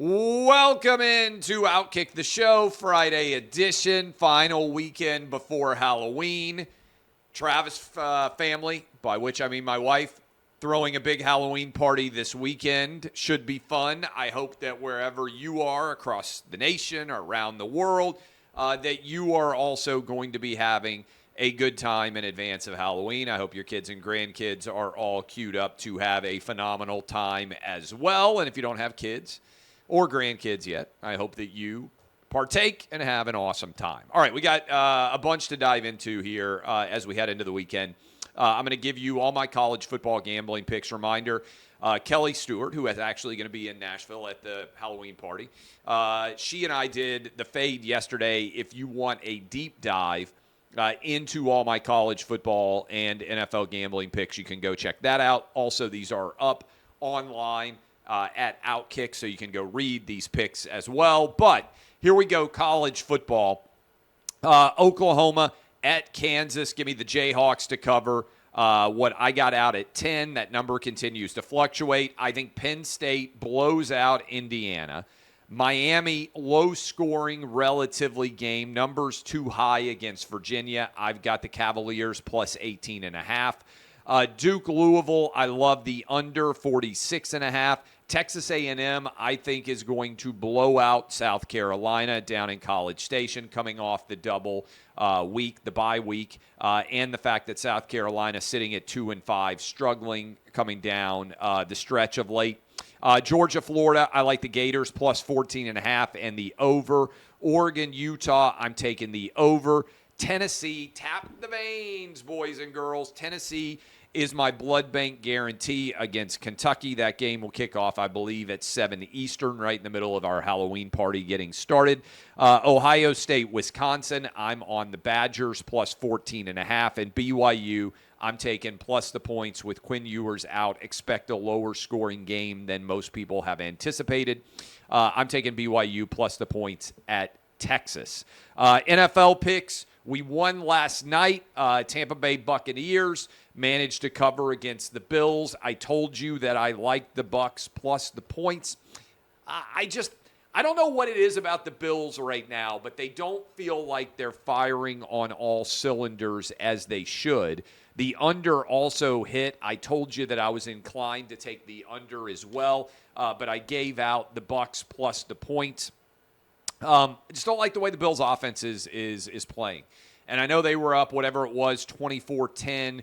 Welcome into OutKick the Show, Friday edition, final weekend before Halloween. Travis family, by which I mean my wife, throwing a big Halloween party this weekend. Should be fun. I hope that wherever you are across the nation or around the world, that you are also going to be having a good time in advance of Halloween. I hope your kids and grandkids are all queued up to have a phenomenal time as well. And if you don't have kids or grandkids yet, I hope that you partake and have an awesome time. All right, we got a bunch to dive into here as we head into the weekend. I'm going to give you all my college football gambling picks. Reminder, Kelly Stewart, who is actually going to be in Nashville at the Halloween party, she and I did the fade yesterday. If you want a deep dive into all my college football and NFL gambling picks, you can go check that out. Also, these are up online at OutKick, so you can go read these picks as well. But here we go, college football. Oklahoma at Kansas. Give me the Jayhawks to cover. What I got out at 10, that number continues to fluctuate. I think Penn State blows out Indiana. Miami, low-scoring, relatively game. Numbers too high against Virginia. I've got the Cavaliers plus 18.5. Duke, Louisville, I love the under 46.5. Texas A&M, I think, is going to blow out South Carolina down in College Station, coming off the double week, the bye week, and the fact that South Carolina sitting at 2-5, struggling coming down the stretch of late. Georgia, Florida, I like the Gators plus 14.5 and the over. Oregon, Utah, I'm taking the over. Tennessee, tap the veins, boys and girls. Tennessee is my blood bank guarantee against Kentucky. That game will kick off, I believe, at 7 Eastern, right in the middle of our Halloween party getting started. Ohio State, Wisconsin, I'm on the Badgers plus 14.5. And BYU, I'm taking plus the points with Quinn Ewers out. Expect a lower scoring game than most people have anticipated. I'm taking BYU plus the points at Texas. NFL picks. We won last night. Tampa Bay Buccaneers managed to cover against the Bills. I told you that I liked the Bucs plus the points. I don't know what it is about the Bills right now, but they don't feel like they're firing on all cylinders as they should. The under also hit. I told you that I was inclined to take the under as well, but I gave out the Bucs plus the points. I just don't like the way the Bills' offense is playing. And I know they were up, whatever it was, 24-10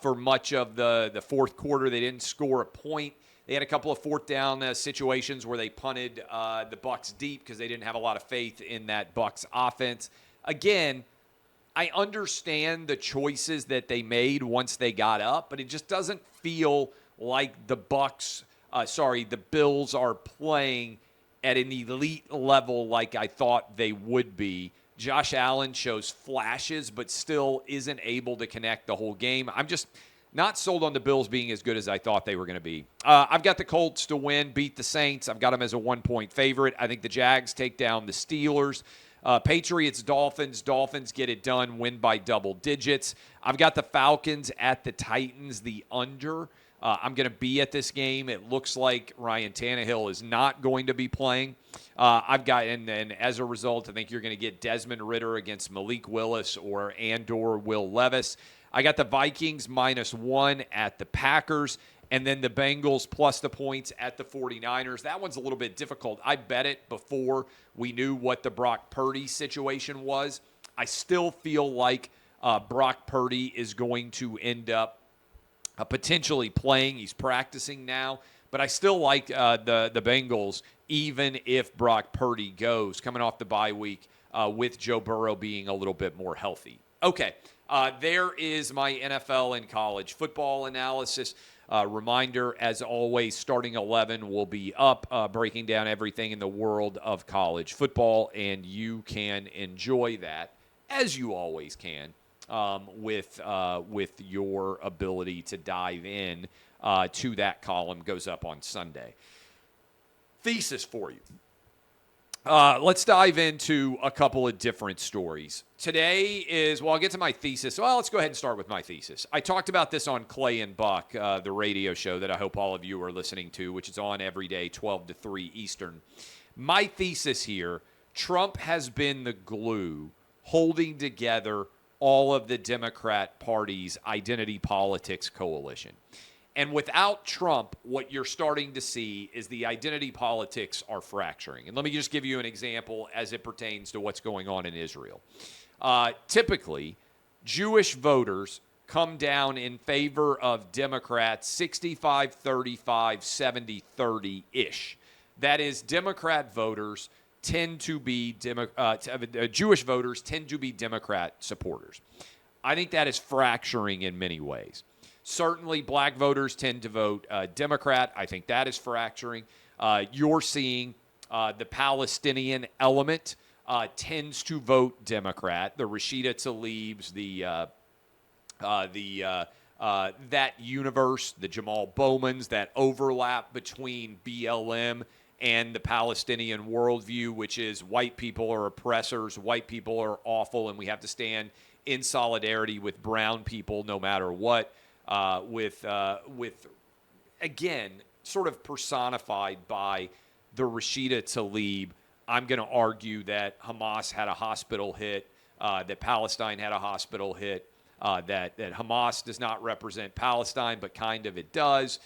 for much of the fourth quarter. They didn't score a point. They had a couple of fourth down situations where they punted the Bucs deep because they didn't have a lot of faith in that Bucs offense. Again, I understand the choices that they made once they got up, but it just doesn't feel like the Bills are playing at an elite level like I thought they would be. Josh Allen shows flashes, but still isn't able to connect the whole game. I'm just not sold on the Bills being as good as I thought they were going to be. I've got the Colts to win, beat the Saints. I've got them as a 1-point favorite. I think the Jags take down the Steelers. Patriots, Dolphins. Dolphins get it done, win by double digits. I've got the Falcons at the Titans, the under. I'm going to be at this game. It looks like Ryan Tannehill is not going to be playing. And as a result, I think you're going to get Desmond Ridder against Malik Willis or Will Levis. I got the Vikings -1 at the Packers, and then the Bengals plus the points at the 49ers. That one's a little bit difficult. I bet it before we knew what the Brock Purdy situation was. I still feel like Brock Purdy is going to end up potentially playing. He's practicing now. But I still like the Bengals, even if Brock Purdy goes, coming off the bye week with Joe Burrow being a little bit more healthy. Okay, there is my NFL and college football analysis. Reminder, as always, starting 11 will be up, breaking down everything in the world of college football, and you can enjoy that, as you always can, with your ability to dive in to that column. Goes up on Sunday. Thesis for you. Let's dive into a couple of different stories. Today is, well, I'll get to my thesis. Well, let's go ahead and start with my thesis. I talked about this on Clay and Buck, the radio show that I hope all of you are listening to, which is on every day, 12 to 3 Eastern. My thesis here, Trump has been the glue holding together all of the Democrat Party's identity politics coalition. And without Trump, what you're starting to see is the identity politics are fracturing. And let me just give you an example as it pertains to what's going on in Israel. Typically, Jewish voters come down in favor of Democrats 65-35, 70-30-ish. That is, Democrat voters tend to be Jewish voters tend to be Democrat supporters. I think that is fracturing in many ways. Certainly, black voters tend to vote Democrat. I think that is fracturing. You're seeing the Palestinian element tends to vote Democrat. The Rashida Tlaibs, that universe, the Jamaal Bowmans, that overlap between BLM and the Palestinian worldview, which is white people are oppressors, white people are awful, and we have to stand in solidarity with brown people no matter what. With again, sort of personified by the Rashida Tlaib. I'm going to argue that Hamas had a hospital hit, that Palestine had a hospital hit, that Hamas does not represent Palestine, but kind of it does.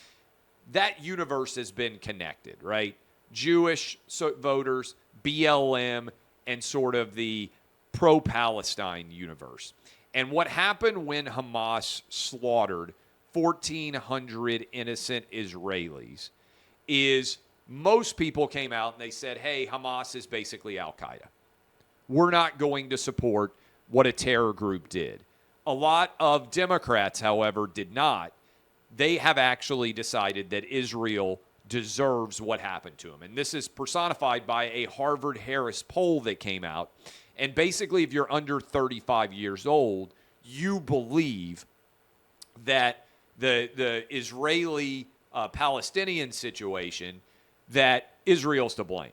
That universe has been connected, right? Jewish voters, BLM, and sort of the pro-Palestine universe. And what happened when Hamas slaughtered 1,400 innocent Israelis is most people came out and they said, hey, Hamas is basically Al-Qaeda. We're not going to support what a terror group did. A lot of Democrats, however, did not. They have actually decided that Israel deserves what happened to them. And this is personified by a Harvard-Harris poll that came out. And basically, if you're under 35 years old, you believe that the Israeli-Palestinian situation, that Israel's to blame.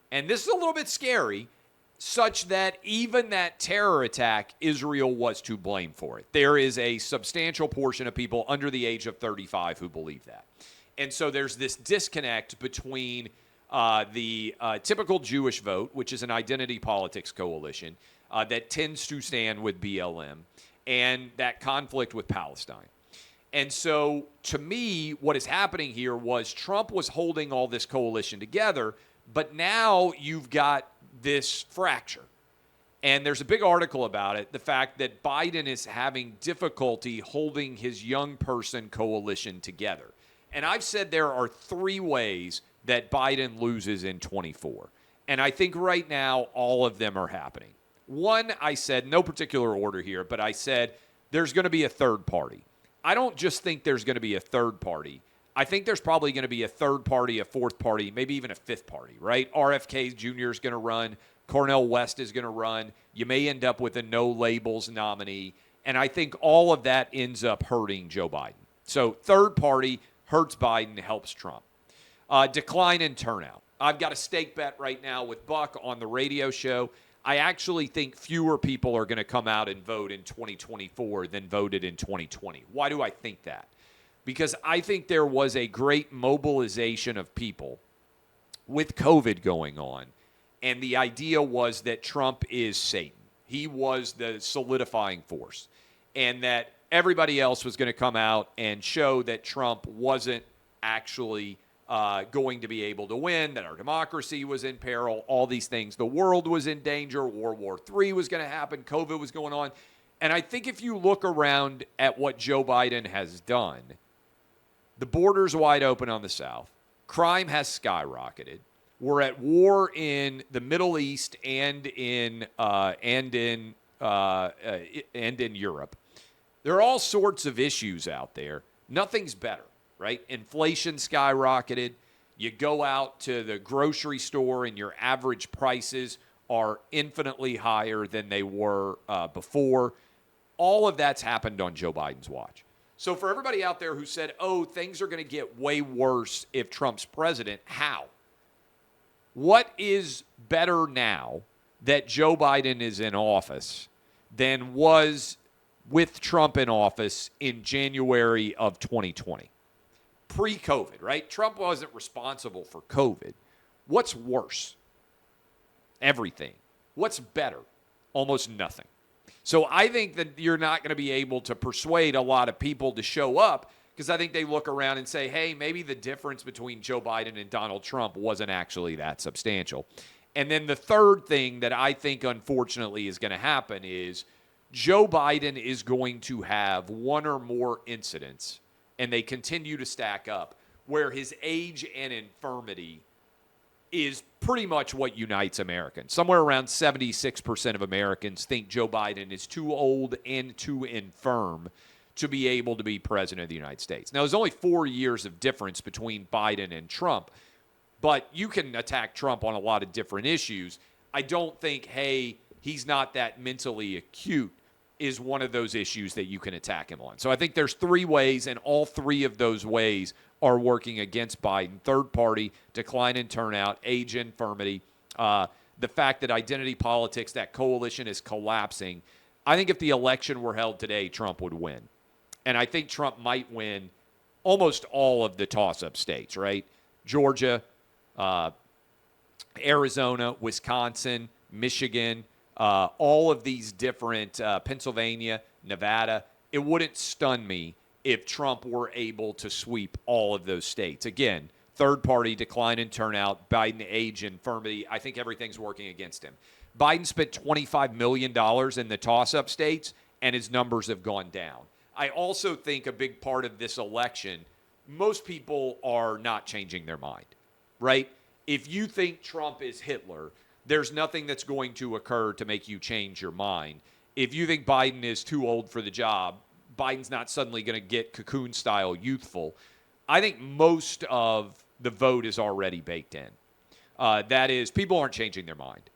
And this is a little bit scary, such that even that terror attack, Israel was to blame for it. There is a substantial portion of people under the age of 35 who believe that. And so there's this disconnect between the typical Jewish vote, which is an identity politics coalition that tends to stand with BLM, and that conflict with Palestine. And so, to me, what is happening here was Trump was holding all this coalition together, but now you've got this fracture. And there's a big article about it, the fact that Biden is having difficulty holding his young person coalition together. And I've said there are 3 ways that Biden loses in 24. And I think right now all of them are happening. One, I said, no particular order here, but I said there's going to be a third party. I don't just think there's going to be a third party. I think there's probably going to be a third party, a fourth party, maybe even a fifth party, right? RFK Jr. is going to run. Cornel West is going to run. You may end up with a no labels nominee. And I think all of that ends up hurting Joe Biden. So third party hurts Biden, helps Trump. Decline in turnout. I've got a stake bet right now with Buck on the radio show. I actually think fewer people are going to come out and vote in 2024 than voted in 2020. Why do I think that? Because I think there was a great mobilization of people with COVID going on, and the idea was that Trump is Satan. He was the solidifying force, and that everybody else was going to come out and show that Trump wasn't actually going to be able to win, that our democracy was in peril, all these things. The world was in danger. World War III was going to happen. COVID was going on. And I think if you look around at what Joe Biden has done, the border's wide open on the South. Crime has skyrocketed. We're at war in the Middle East and in Europe. There are all sorts of issues out there. Nothing's better. Right? Inflation skyrocketed. You go out to the grocery store and your average prices are infinitely higher than they were before. All of that's happened on Joe Biden's watch. So for everybody out there who said, oh, things are going to get way worse if Trump's president, how? What is better now that Joe Biden is in office than was with Trump in office in January of 2020? Pre-COVID, right? Trump wasn't responsible for COVID. What's worse? Everything. What's better? Almost nothing. So I think that you're not going to be able to persuade a lot of people to show up because I think they look around and say, hey, maybe the difference between Joe Biden and Donald Trump wasn't actually that substantial. And then the third thing that I think, unfortunately, is going to happen is Joe Biden is going to have one or more incidents, and they continue to stack up, where his age and infirmity is pretty much what unites Americans. Somewhere around 76% of Americans think Joe Biden is too old and too infirm to be able to be president of the United States. Now, there's only 4 years of difference between Biden and Trump, but you can attack Trump on a lot of different issues. I don't think, hey, he's not that mentally acute is one of those issues that you can attack him on. So I think there's three ways, and all three of those ways are working against Biden. Third party, decline in turnout, age infirmity, the fact that identity politics, that coalition is collapsing. I think if the election were held today, Trump would win. And I think Trump might win almost all of the toss-up states, right? Georgia, Arizona, Wisconsin, Michigan, all of these different, Pennsylvania, Nevada. It wouldn't stun me if Trump were able to sweep all of those states. Again, third party, decline in turnout, Biden age, infirmity. I think everything's working against him. Biden spent $25 million in the toss-up states, and his numbers have gone down. I also think a big part of this election, most people are not changing their mind, right? If you think Trump is Hitler, there's nothing that's going to occur to make you change your mind. If you think Biden is too old for the job, Biden's not suddenly going to get cocoon-style youthful. I think most of the vote is already baked in. That is, people aren't changing their mind.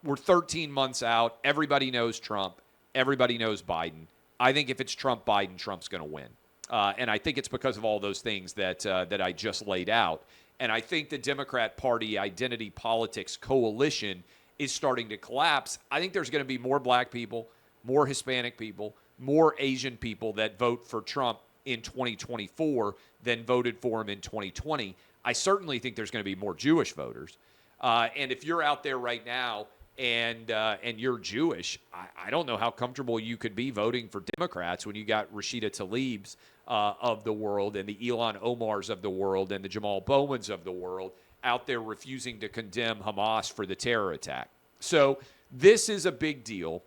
We're 13 months out. Everybody knows Trump. Everybody knows Biden. I think if it's Trump, Biden, Trump's going to win. And I think it's because of all those things that I just laid out. And I think the Democrat Party identity politics coalition is starting to collapse. I think there's going to be more black people, more Hispanic people, more Asian people that vote for Trump in 2024 than voted for him in 2020. I certainly think there's going to be more Jewish voters. And if you're out there right now and you're Jewish, I don't know how comfortable you could be voting for Democrats when you got Rashida Tlaib's of the world and the Elon Omars of the world and the Jamaal Bowmans of the world out there refusing to condemn Hamas for the terror attack. So this is a big deal,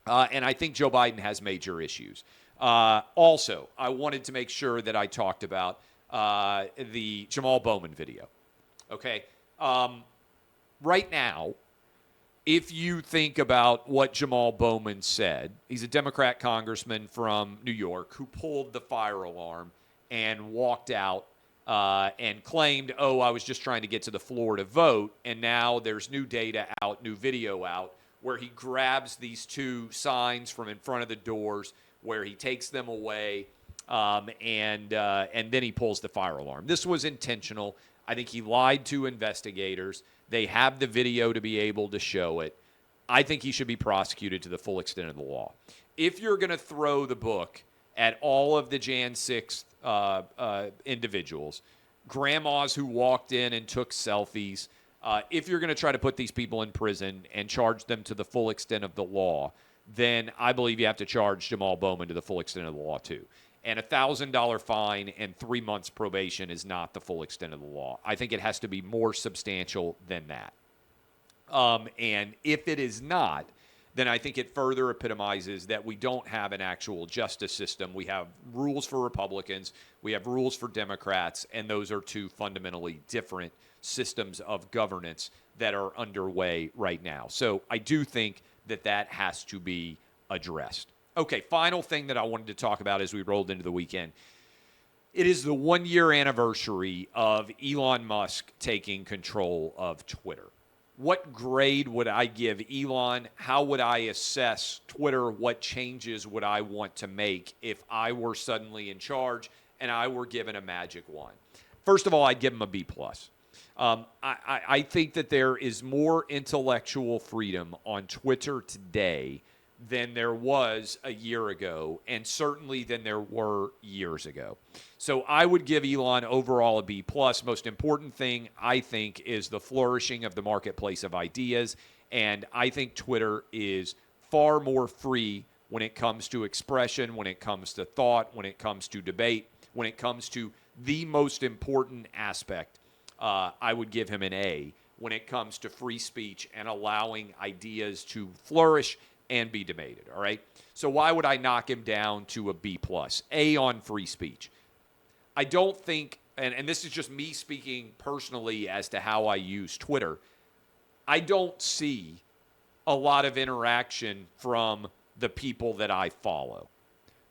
and I think Joe Biden has major issues. Also, I wanted to make sure that I talked about the Jamaal Bowman video. Okay? Right now, if you think about what Jamaal Bowman said, he's a Democrat congressman from New York who pulled the fire alarm and walked out and claimed, oh, I was just trying to get to the floor to vote. And now there's new data out, new video out, where he grabs these two signs from in front of the doors, where he takes them away, and then he pulls the fire alarm. This was intentional. I think he lied to investigators. They have the video to be able to show it. I think he should be prosecuted to the full extent of the law. If you're going to throw the book at all of the Jan 6th individuals, grandmas who walked in and took selfies, if you're going to try to put these people in prison and charge them to the full extent of the law, then I believe you have to charge Jamaal Bowman to the full extent of the law too. And a $1,000 fine and 3 months probation is not the full extent of the law. I think it has to be more substantial than that. And if it is not, then I think it further epitomizes that we don't have an actual justice system. We have rules for Republicans, we have rules for Democrats, and those are two fundamentally different systems of governance that are underway right now. So I do think that has to be addressed. Okay, final thing that I wanted to talk about as we rolled into the weekend. It is the 1 year anniversary of Elon Musk taking control of Twitter. What grade would I give Elon? How would I assess Twitter? What changes would I want to make if I were suddenly in charge and I were given a magic wand? First of all, I'd give him a B+. I think that there is more intellectual freedom on Twitter today than there was a year ago, and certainly than there were years ago. So I would give Elon overall a B+. Most important thing, I think, is the flourishing of the marketplace of ideas, and I think Twitter is far more free when it comes to expression, when it comes to thought, when it comes to debate, when it comes to the most important aspect. I would give him an A when it comes to free speech and allowing ideas to flourish and be debated, all right? So why would I knock him down to a B+? A on free speech. I don't think, and this is just me speaking personally as to how I use Twitter, I don't see a lot of interaction from the people that I follow.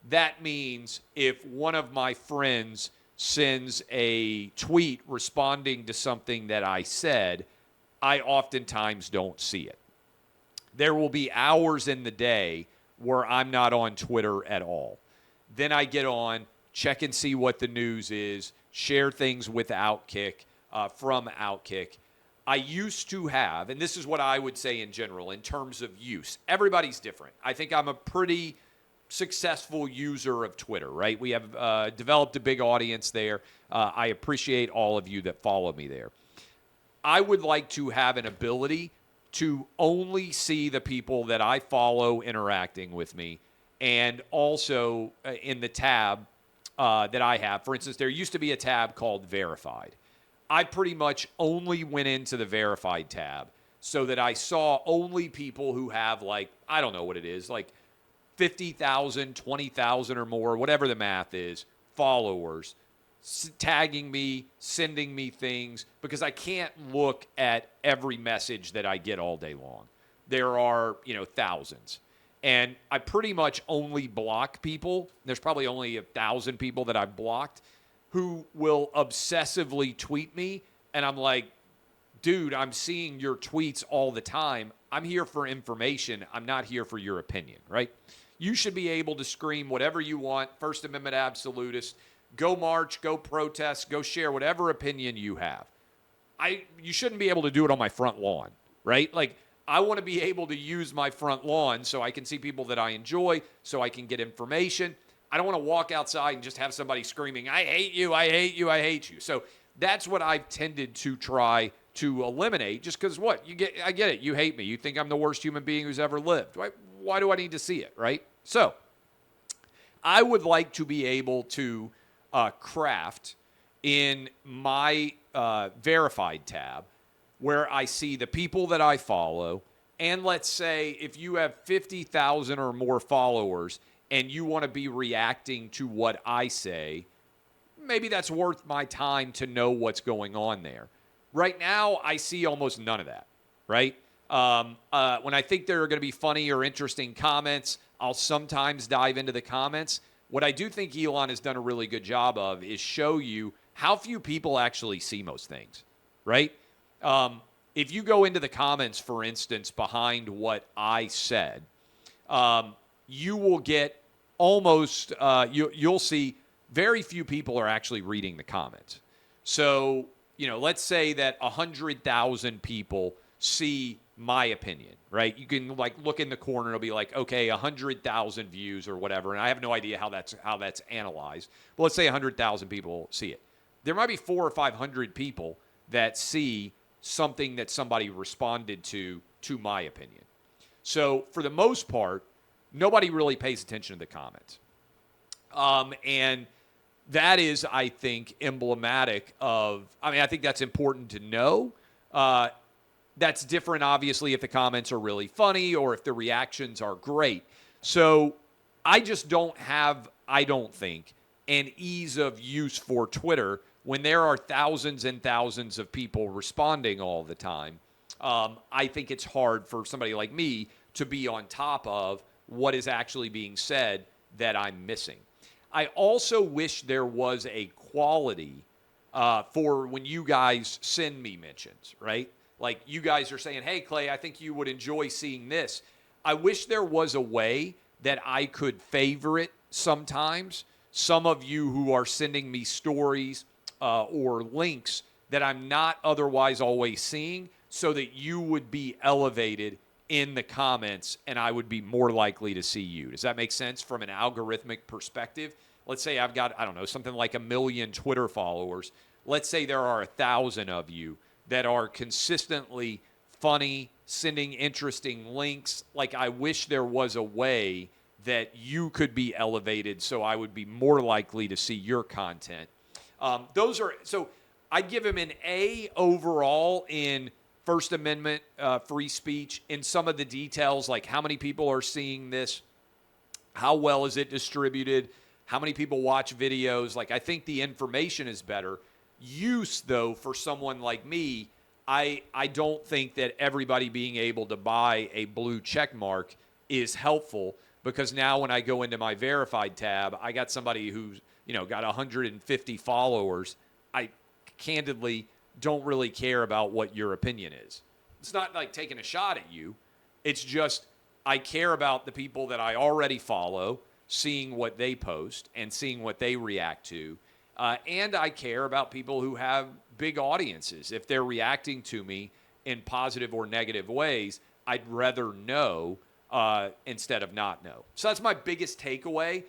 That means if one of my friends sends a tweet responding to something that I said, I oftentimes don't see it. There will be hours in the day where I'm not on Twitter at all. Then I get on, check and see what the news is, share things with OutKick, from OutKick. I used to have, and this is what I would say in general in terms of use. Everybody's different. I think I'm a pretty successful user of Twitter, right? We have developed a big audience there. I appreciate all of you that follow me there. I would like to have an ability to only see the people that I follow interacting with me, and also in the tab that I have. For instance, there used to be a tab called Verified. I pretty much only went into the Verified tab so that I saw only people who have, like, I don't know what it is, like 50,000, 20,000 or more, whatever the math is, followers, tagging me, sending me things, because I can't look at every message that I get all day long. There are, thousands. And I pretty much only block people. There's probably only 1,000 people that I've blocked who will obsessively tweet me. And I'm like, dude, I'm seeing your tweets all the time. I'm here for information. I'm not here for your opinion, right? You should be able to scream whatever you want, First Amendment absolutist, go march, go protest, go share whatever opinion you have. You shouldn't be able to do it on my front lawn, right? Like, I want to be able to use my front lawn so I can see people that I enjoy, so I can get information. I don't want to walk outside and just have somebody screaming, I hate you, I hate you, I hate you. So that's what I've tended to try to eliminate, just because I get it. You hate me. You think I'm the worst human being who's ever lived. Why do I need to see it, right? So I would like to be able to craft in my verified tab where I see the people that I follow. And let's say if you have 50,000 or more followers and you want to be reacting to what I say, maybe that's worth my time to know what's going on there. Right now, I see almost none of that, right? When I think there are going to be funny or interesting comments, I'll sometimes dive into the comments. What I do think Elon has done a really good job of is show you how few people actually see most things, right? If you go into the comments, for instance, behind what I said, you will get almost, you'll see very few people are actually reading the comments. So, let's say that 100,000 people see my opinion, right? You can look in the corner, it'll be like, okay, 100,000 views or whatever, and I have no idea how that's analyzed. But let's say 100,000 people see it. There might be 400 or 500 people that see something that somebody responded to my opinion. So for the most part, nobody really pays attention to the comments. And that is, I think, emblematic of, I think that's important to know. That's different, obviously, if the comments are really funny or if the reactions are great. So I just don't have, I don't think, an ease of use for Twitter when there are thousands and thousands of people responding all the time. I think it's hard for somebody like me to be on top of what is actually being said that I'm missing. I also wish there was a quality for when you guys send me mentions, right? Like you guys are saying, hey, Clay, I think you would enjoy seeing this. I wish there was a way that I could favorite sometimes some of you who are sending me stories or links that I'm not otherwise always seeing so that you would be elevated in the comments and I would be more likely to see you. Does that make sense from an algorithmic perspective? Let's say I've got, I don't know, something like 1 million Twitter followers. Let's say there are 1,000 of you that are consistently funny, sending interesting links. Like, I wish there was a way that you could be elevated so I would be more likely to see your content. So I'd give him an A overall in First Amendment free speech. In some of the details, like how many people are seeing this, how well is it distributed, how many people watch videos. Like, I think the information is better. Use, though, for someone like me, I don't think that everybody being able to buy a blue check mark is helpful, because now when I go into my verified tab, I got somebody who's, got 150 followers. I candidly don't really care about what your opinion is. It's not like taking a shot at you. It's just I care about the people that I already follow, seeing what they post and seeing what they react to. And I care about people who have big audiences. If they're reacting to me in positive or negative ways, I'd rather know instead of not know. So that's my biggest takeaway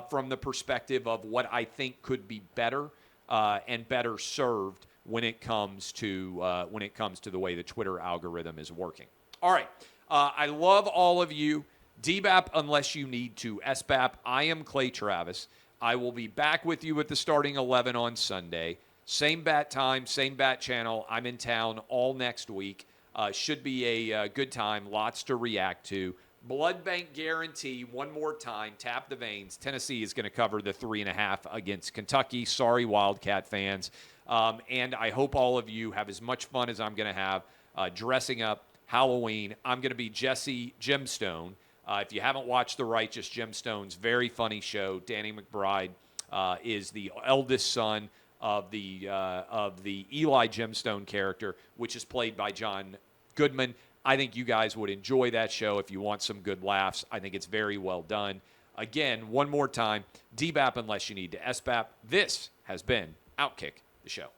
from the perspective of what I think could be better and better served when it comes to the way the Twitter algorithm is working. All right. I love all of you. DBAP unless you need to. SBAP, I am Clay Travis. I will be back with you at the starting 11 on Sunday. Same bat time, same bat channel. I'm in town all next week. Should be a good time. Lots to react to. Blood bank guarantee. One more time. Tap the veins. Tennessee is going to cover the 3.5 against Kentucky. Sorry, Wildcat fans. And I hope all of you have as much fun as I'm going to have dressing up Halloween. I'm going to be Jesse Gemstone. If you haven't watched The Righteous Gemstones, very funny show. Danny McBride is the eldest son of the Eli Gemstone character, which is played by John Goodman. I think you guys would enjoy that show if you want some good laughs. I think it's very well done. Again, one more time, DBAP unless you need to. SBAP. This has been OutKick, the show.